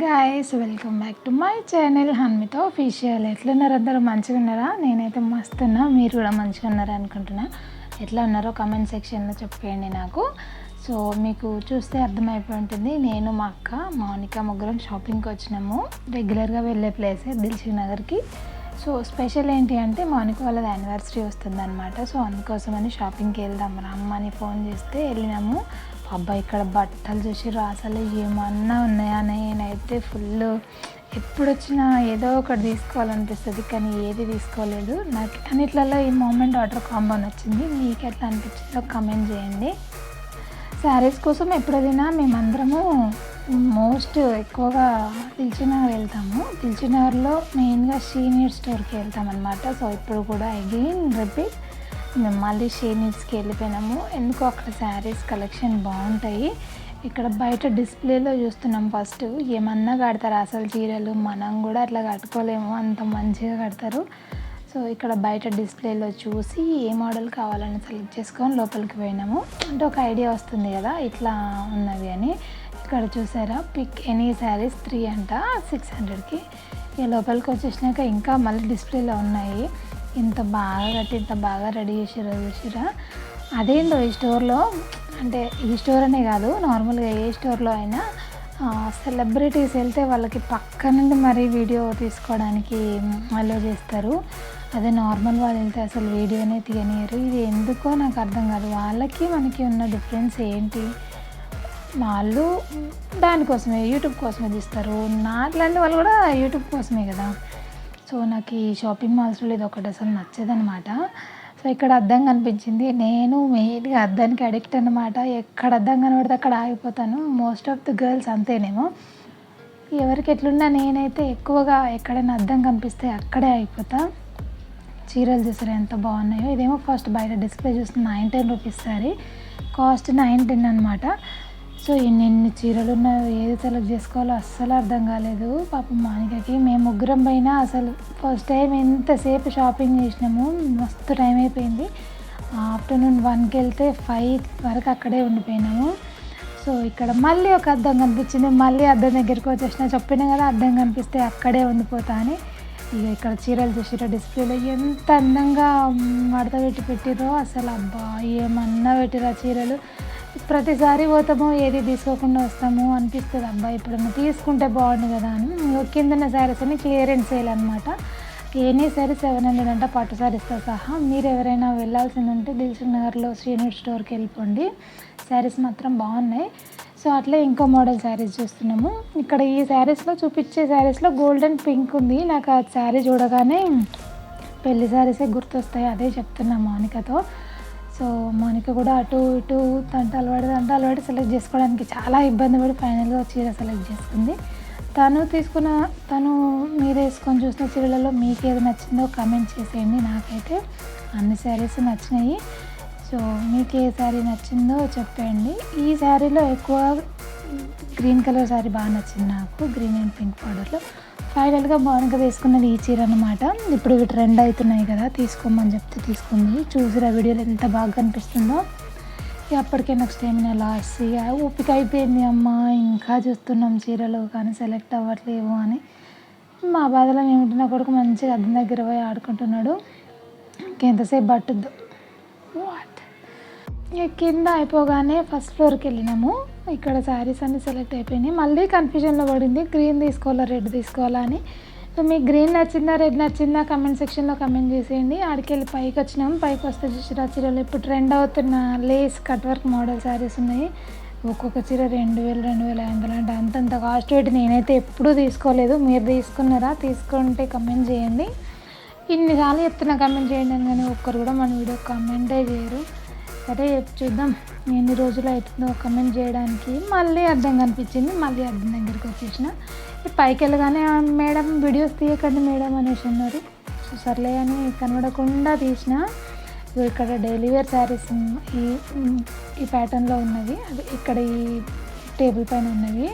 Guys, welcome back to my channel Hanmitha official. ఎట్లున్నారు అందరూ? మంచిగా ఉన్నారా? నేనైతే మస్తు ఉన్నా. మీరు కూడా మంచిగా ఉన్నారా అనుకుంటున్నా. ఎట్లా ఉన్నారో కామెంట్ సెక్షన్లో చెప్పేయండి నాకు. సో మీకు చూస్తే అర్థమైపోయి ఉంటుంది, నేను మా అక్క మౌనిక ముగ్గురం షాపింగ్కి వచ్చినాము. రెగ్యులర్గా వెళ్ళే ప్లేసే దిల్సుఖ్ నగర్కి. సో స్పెషల్ ఏంటి అంటే మౌనిక వాళ్ళది యానివర్సరీ వస్తుందన్నమాట. సో అందుకోసమని షాపింగ్కి వెళ్దాం రమ్మని ఫోన్ చేస్తే వెళ్ళినాము. అబ్బాయి ఇక్కడ బట్టలు చూసిర్రు, అసలు ఏమన్నా ఉన్నాయా? నేనైతే ఫుల్ ఎప్పుడు వచ్చినా ఏదో ఒకటి తీసుకోవాలనిపిస్తుంది, కానీ ఏది తీసుకోలేదు. నాకు అన్నిట్లలో ఈ మూమెంట్ ఆర్డర్ కాంబో నచ్చింది. మీకు ఎట్లా అనిపించిందో కమెంట్ చేయండి. శారీస్ కోసం ఎప్పుడైనా మేమందరము మోస్ట్ ఎక్కువగా దిల్సుఖ్ నగర్ వెళ్తాము. దిల్సుఖ్ నగర్లో మెయిన్గా షీనీడ్ స్టోర్కి వెళ్తాం అనమాట. సో ఇప్పుడు కూడా అగైన్ రిపీట్ మేము మళ్ళీ షీనీడ్స్కి వెళ్ళిపోయినాము. ఎందుకో అక్కడ శారీస్ కలెక్షన్ బాగుంటాయి. ఇక్కడ బయట డిస్ప్లేలో చూస్తున్నాం. ఫస్ట్ ఏమన్నా కడతారు అసలు చీరలు, మనం కూడా అట్లా కట్టుకోలేము, అంత మంచిగా కడతారు. సో ఇక్కడ బయట డిస్ప్లేలో చూసి ఏ మోడల్ కావాలని సెలెక్ట్ చేసుకొని లోపలికి పోయినాము. అంటే ఒక ఐడియా వస్తుంది కదా ఇట్లా ఉన్నవి అని. ఇక్కడ చూసారా, పిక్ ఎనీ శారీస్ 3 అంట 600కి. ఇక లోపలికి వచ్చేసినాక ఇంకా మళ్ళీ డిస్ప్లేలో ఉన్నాయి. ఇంత బాగా కట్టి ఇంత బాగా రెడీ చేసారో చూసిరా. అదేందో ఈ స్టోర్లో, అంటే ఈ స్టోర్ అనే కాదు, నార్మల్గా ఏ స్టోర్లో అయినా సెలబ్రిటీస్ వెళ్తే వాళ్ళకి పక్క నుండి మరీ వీడియో తీసుకోవడానికి అలో చేస్తారు. అదే నార్మల్ వాళ్ళు వెళ్తే అసలు వీడియోనే తీయనియరు. ఇది ఎందుకో నాకు అర్థం కాదు. వాళ్ళకి మనకి ఉన్న డిఫరెన్స్ ఏంటి? వాళ్ళు దానికోసమే యూట్యూబ్ కోసమే తీస్తారు, నాట్లాంటి వాళ్ళు కూడా యూట్యూబ్ కోసమే కదా. సో నాకు ఈ షాపింగ్ మాల్స్లో ఇది ఒకటి అసలు నచ్చేదనమాట. సో ఇక్కడ అద్దం కనిపించింది. నేను మెయిన్గా అద్దానికి అడిక్ట్ అనమాట. ఎక్కడ అద్దం కనబడితే అక్కడ ఆగిపోతాను. మోస్ట్ ఆఫ్ ది గర్ల్స్ అంతేనేమో. ఎవరికి ఎట్లున్నా నేనైతే ఎక్కువగా ఎక్కడైనా అద్దం కనిపిస్తే అక్కడే ఆగిపోతా. చీరలు చూసారు ఎంత బాగున్నాయో. ఇదేమో ఫస్ట్ బయట డిస్ప్లే చూస్తే 910 రూపీస్ సారీ, కాస్ట్ 910 అనమాట. సో ఎన్ని చీరలు ఉన్నాయో, ఏది సెలెక్ట్ చేసుకోవాలో అస్సలు అర్థం కాలేదు పాపం మౌనికకి. మేము ముగ్గురం పైన అసలు ఫస్ట్ టైం ఎంతసేపు షాపింగ్ చేసినాము, మస్తు టైం అయిపోయింది. ఆఫ్టర్నూన్ 1కి వెళ్తే 5 వరకు అక్కడే ఉండిపోయినాము. సో ఇక్కడ మళ్ళీ ఒక అద్దం కనిపించింది. మళ్ళీ అద్దం దగ్గరికి వచ్చేసిన, చెప్పినా కదా అద్దం కనిపిస్తే అక్కడే ఉండిపోతా అని. ఇక ఇక్కడ చీరలు చూసిరా డిస్ప్లేలో ఎంత అందంగా మడత పెట్టిరో అసలు. అబ్బా ఏమన్నా పెట్టిరా చీరలు. ప్రతిసారి పోతాము ఏది తీసుకోకుండా వస్తాము అనిపిస్తుంది. అబ్బాయి ఎప్పుడన్నా తీసుకుంటే బాగుండు కదా అని. కిందన్న శారీస్ అని క్లియరెన్స్ సేల్ అనమాట. ఎనీ శారీ 700 అంట, పట్టు శారీస్తో సహా. మీరు ఎవరైనా వెళ్ళాల్సింది ఉంటే దిల్సుఖ్ నగర్లో శ్రీనీడ్ స్టోర్కి వెళ్ళిపోండి. శారీస్ మాత్రం బాగున్నాయి. సో అట్లే ఇంకో మోడల్ శారీస్ చూస్తున్నాము. ఇక్కడ ఈ శారీస్లో చూపించే శారీస్లో గోల్డెన్ పింక్ ఉంది. నాకు ఆ శారీ చూడగానే పెళ్లి శారీసే గుర్తొస్తాయి. అదే చెప్తున్నా మౌనికతో. సో మౌనిక కూడా అటు ఇటు తంటాలు పడి సెలెక్ట్ చేసుకోవడానికి చాలా ఇబ్బంది పడి ఫైనల్గా చీర సెలెక్ట్ చేసుకుంది. తను మీరు వేసుకొని చూసిన చీరలలో మీకు ఏది నచ్చిందో కమెంట్ చేసేయండి. నాకైతే అన్ని శారీస్ నచ్చినాయి. సో మీకు ఏ శారీ నచ్చిందో చెప్పండి. ఈ శారీలో ఎక్కువ గ్రీన్ కలర్ శారీ బాగా నచ్చింది నాకు, గ్రీన్ అండ్ పింక్ బార్డర్లో. ఫైనల్గా మౌనిక తీసుకున్నది ఈ చీర అనమాట. ఇప్పుడు ఇవి ట్రెండ్ అవుతున్నాయి కదా, తీసుకోమని చెప్తే తీసుకుంది. చూసిరా వీడియోలో ఎంత బాగా కనిపిస్తుందో. అప్పటికే నెక్స్ట్ టైం లాస్ట్ ఇక ఓపిక అయిపోయింది. అమ్మ ఇంకా చూస్తున్నాం చీరలు కానీ సెలెక్ట్ అవ్వట్లేవు అని. మా బాధలో ఏమిటి, నా కొడుకు మంచిగా అద్దం దగ్గర పోయి ఆడుకుంటున్నాడు. ఇంకెంతసేపు పట్టుద్దు. ఇక కింద అయిపోగానే ఫస్ట్ ఫ్లోర్కి వెళ్ళినాము. ఇక్కడ శారీస్ అన్నీ సెలెక్ట్ అయిపోయినాయి. మళ్ళీ కన్ఫ్యూజన్లో పడింది, గ్రీన్ తీసుకోవాలా రెడ్ తీసుకోవాలా అని. సో మీకు గ్రీన్ నచ్చిందా రెడ్ నచ్చిందా కమెంట్ సెక్షన్లో కమెంట్ చేసేయండి. ఆడికి వెళ్ళి పైకి వచ్చినాము. పైకి వస్తే చూసిరా చీరలు ఇప్పుడు ట్రెండ్ అవుతున్న Lay's cut work model saris ఉన్నాయి. ఒక్కొక్క చీర 2000 2500 అంటే అంతంత కాస్ట్ పెట్టి నేనైతే ఎప్పుడూ తీసుకోలేదు. మీరు తీసుకున్నారా? తీసుకుంటే కమెంట్ చేయండి. ఇన్నిసార్లు చెప్తున్నా కమెంట్ చేయండి అని, కానీ ఒక్కరు కూడా మన వీడియో కమెంటే చేయరు. సరే చూద్దాం ఎన్ని రోజులు అవుతుందో కమెంట్ చేయడానికి. మళ్ళీ అద్దం కనిపించింది. మళ్ళీ అద్దం దగ్గరికి వచ్చేసిన. పైకి వెళ్ళగానే మేడం వీడియోస్ తీయకండి మేడం అనేసి అన్నారు. సో సర్లే అని కనబడకుండా తీసిన. ఇక్కడ డైలీ వేర్ శారీస్ ఈ ప్యాటర్న్లో ఉన్నవి, అది ఇక్కడ ఈ టేబుల్ పైన ఉన్నవి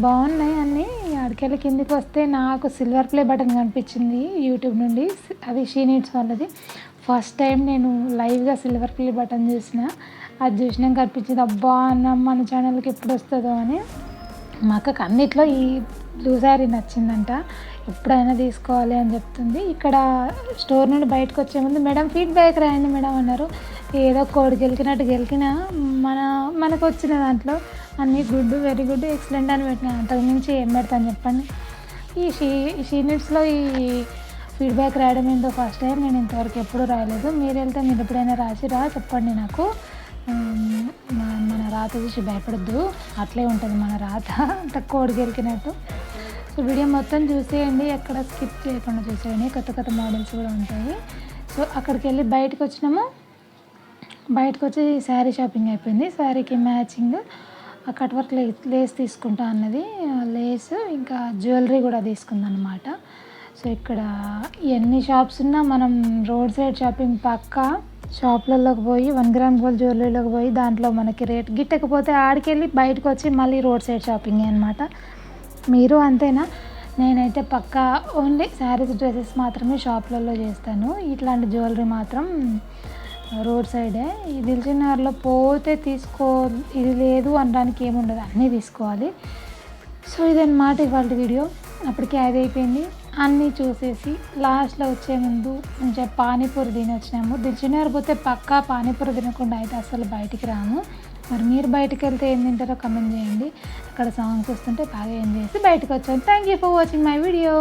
బాగున్నాయి అన్నీ. ఆడికెళ్ళి కిందికి వస్తే నాకు సిల్వర్ ప్లే బటన్ కనిపించింది యూట్యూబ్ నుండి. అది షీనీడ్స్ వాళ్ళది. ఫస్ట్ టైం నేను లైవ్గా సిల్వర్ ప్లే బటన్ చూసిన. అది చూసినాక కనిపించింది అబ్బా అన్న మన ఛానల్కి ఎప్పుడు వస్తుందో అని. మా అక్కకి అన్నిట్లో ఈ బ్లూ శారీ నచ్చిందంట, ఎప్పుడైనా తీసుకోవాలి అని చెప్తుంది. ఇక్కడ స్టోర్ నుండి బయటకు వచ్చే ముందు మేడం ఫీడ్బ్యాక్ రాయండి మేడం అన్నారు. ఏదో కోడి గెలికినట్టు గెలికిన మనకు వచ్చిన దాంట్లో అన్నీ గుడ్, వెరీ గుడ్, ఎక్సలెంట్ అని పెట్టిన, అంతకుమించి ఏం పెడతాను చెప్పండి. ఈ షీనిట్స్లో ఈ ఫీడ్బ్యాక్ రాయడం ఏంటో ఫస్ట్ టైం, నేను ఇంతవరకు ఎప్పుడు రాయలేదు. మీరు వెళ్తే మీరు ఎప్పుడైనా రాసిరా చెప్పండి నాకు. మన రాత చూసి భయపడద్దు, అట్లే ఉంటుంది మన రాత, అంత కోడి గెలికినట్టు. సో వీడియో మొత్తం చూసేయండి, ఎక్కడ స్కిప్ చేయకుండా చూసేయండి, కొత్త కొత్త మోడల్స్ కూడా ఉంటాయి. సో అక్కడికి వెళ్ళి బయటకు వచ్చినాము. బయటకు వచ్చి శారీ షాపింగ్ అయిపోయింది. శారీకి మ్యాచింగ్ కట్ వర్క్ లేస్ తీసుకుంటా అన్నది, లేస్ ఇంకా జ్యువెలరీ కూడా తీసుకుందన్నమాట. సో ఇక్కడ ఎన్ని షాప్స్ ఉన్నా మనం రోడ్ సైడ్ షాపింగ్ పక్కా. షాప్లలోకి పోయి 1 గ్రామ్ గోల్డ్ జ్యువెలరీలోకి పోయి దాంట్లో మనకి రేట్ గిట్టకపోతే ఆడికెళ్ళి బయటకు వచ్చి మళ్ళీ రోడ్ సైడ్ షాపింగ్ అనమాట. మీరు అంతేనా? నేనైతే పక్కా ఓన్లీ శారీస్, డ్రెస్సెస్ మాత్రమే షాప్లలో చేస్తాను. ఇట్లాంటి జ్యువెలరీ మాత్రం రోడ్ సైడే. ఈ దిల్సుఖ్నగర్లో పోతే తీసుకో, ఇది లేదు అనడానికి ఏముండదు, అన్నీ తీసుకోవాలి. సో ఇదన్నమాట ఇవాళ వీడియో. అప్పటికి అది అయిపోయింది. అన్నీ చూసేసి లాస్ట్లో వచ్చే ముందు కొంచెం పానీపూరి తిని వచ్చినాము. దిల్సుఖ్నగర్ పోతే పక్కా పానీపూరి తినకుండా అయితే అసలు బయటికి రాము. మరి మీరు బయటకు వెళ్తే ఏం తింటారో కమెంట్ చేయండి. అక్కడ సాంగ్స్ వస్తుంటే బాగా ఎంజాయ్ చేసి బయటకు వచ్చాను. Thank you for watching my video.